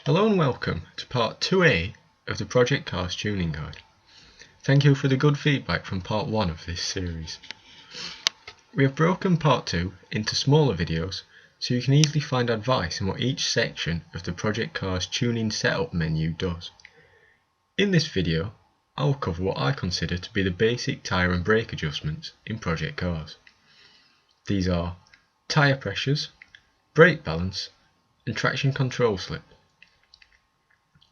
Hello and welcome to part 2A of the Project C.A.R.S tuning guide. Thank you for the good feedback from part 1 of this series. We have broken part 2 into smaller videos so you can easily find advice on what each section of the Project C.A.R.S tuning setup menu does. In this video, I will cover what I consider to be the basic tyre and brake adjustments in Project C.A.R.S. These are tyre pressures, brake balance and traction control slip.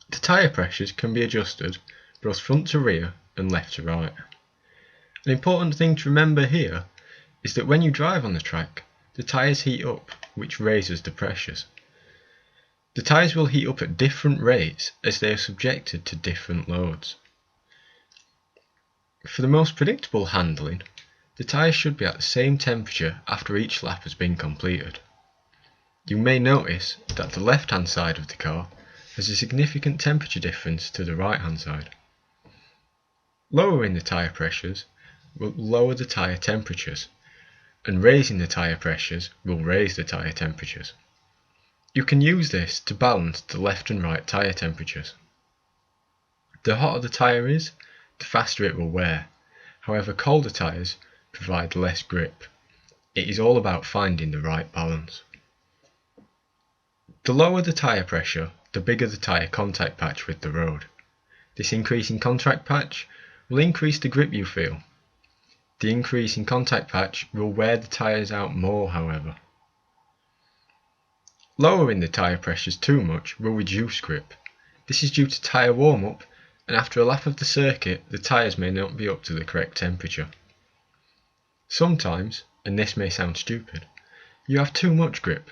The tyre pressures can be adjusted both front to rear and left to right. An important thing to remember here is that when you drive on the track, the tyres heat up, which raises the pressures. The tyres will heat up at different rates as they are subjected to different loads. For the most predictable handling, the tyres should be at the same temperature after each lap has been completed. You may notice that the left-hand side of the car has a significant temperature difference to the right-hand side. Lowering the tyre pressures will lower the tyre temperatures, and raising the tyre pressures will raise the tyre temperatures. You can use this to balance the left and right tyre temperatures. The hotter the tyre is, the faster it will wear. However, colder tyres provide less grip. It is all about finding the right balance. The lower the tyre pressure, the bigger the tyre contact patch with the road. This increase in contact patch will increase the grip you feel. The increase in contact patch will wear the tyres out more, however. Lowering the tyre pressures too much will reduce grip. This is due to tyre warm-up, and after a lap of the circuit the tyres may not be up to the correct temperature. Sometimes, and this may sound stupid, you have too much grip.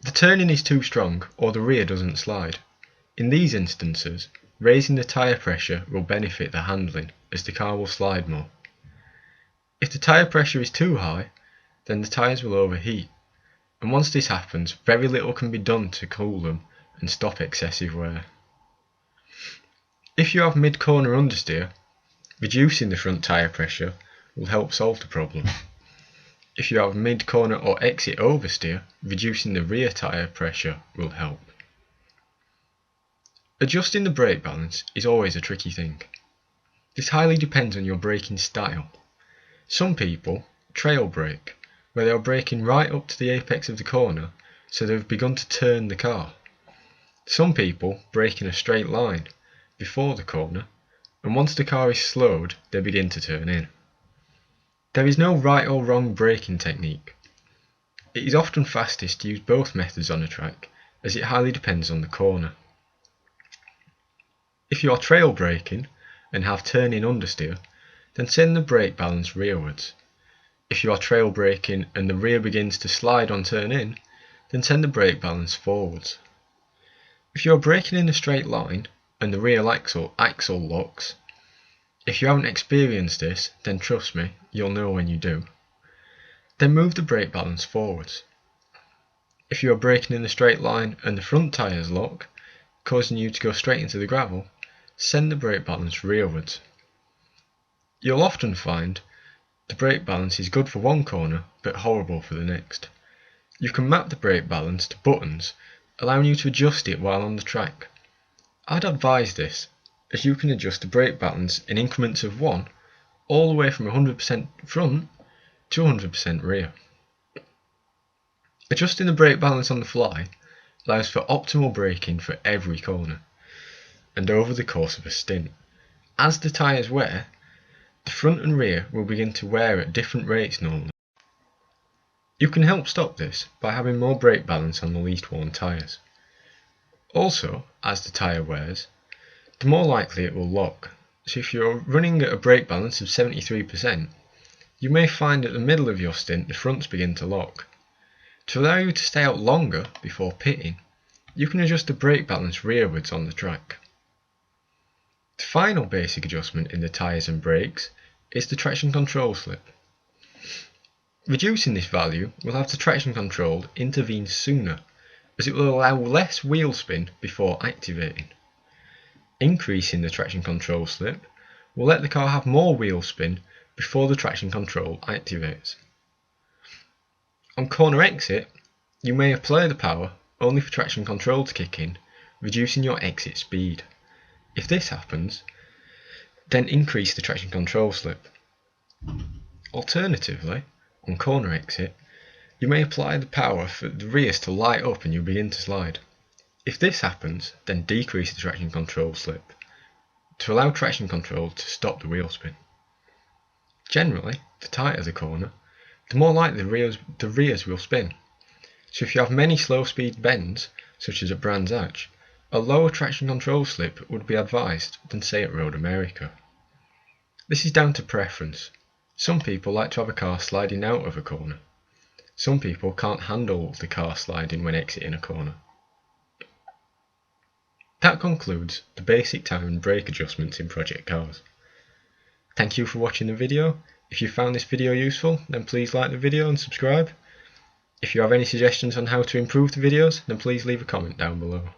The turning is too strong or the rear doesn't slide. In these instances, raising the tyre pressure will benefit the handling as the car will slide more. If the tyre pressure is too high, then the tyres will overheat, and once this happens, very little can be done to cool them and stop excessive wear. If you have mid-corner understeer, reducing the front tyre pressure will help solve the problem. If you have mid-corner or exit oversteer, reducing the rear tyre pressure will help. Adjusting the brake balance is always a tricky thing. This highly depends on your braking style. Some people trail brake, where they are braking right up to the apex of the corner, so they've begun to turn the car. Some people brake in a straight line before the corner, and once the car is slowed, they begin to turn in. There is no right or wrong braking technique. It is often fastest to use both methods on a track, as it highly depends on the corner. If you are trail braking and have turn-in understeer, then send the brake balance rearwards. If you are trail braking and the rear begins to slide on turn-in, then send the brake balance forwards. If you are braking in a straight line and the rear axle locks, if you haven't experienced this, then trust me, you'll know when you do. Then move the brake balance forwards. If you are braking in a straight line and the front tyres lock, causing you to go straight into the gravel, send the brake balance rearwards. You'll often find the brake balance is good for one corner but horrible for the next. You can map the brake balance to buttons, allowing you to adjust it while on the track. I'd advise this, as you can adjust the brake balance in increments of 1 all the way from 100% front to 100% rear. Adjusting the brake balance on the fly allows for optimal braking for every corner and over the course of a stint. As the tyres wear, the front and rear will begin to wear at different rates normally. You can help stop this by having more brake balance on the least worn tyres. Also, as the tyre wears, the more likely it will lock. So if you're running at a brake balance of 73%, you may find at the middle of your stint the fronts begin to lock. To allow you to stay out longer before pitting, you can adjust the brake balance rearwards on the track. The final basic adjustment in the tyres and brakes is the traction control slip. Reducing this value will have the traction control intervene sooner, as it will allow less wheel spin before activating. Increasing the traction control slip will let the car have more wheel spin before the traction control activates. On corner exit, you may apply the power only for traction control to kick in reducing your exit speed. If this happens, then increase the traction control slip. Alternatively, on corner exit, you may apply the power for the rears to light up and you begin to slide. If this happens, then decrease the traction control slip to allow traction control to stop the wheel spin. Generally, the tighter the corner, the more likely the rears will spin. So if you have many slow speed bends, such as at Brands Hatch, a lower traction control slip would be advised than say at Road America. This is down to preference. Some people like to have a car sliding out of a corner. Some people can't handle the car sliding when exiting a corner. That concludes the basic time and brake adjustments in Project C.A.R.S. Thank you for watching the video. If you found this video useful, then please like the video and subscribe. If you have any suggestions on how to improve the videos, then please leave a comment down below.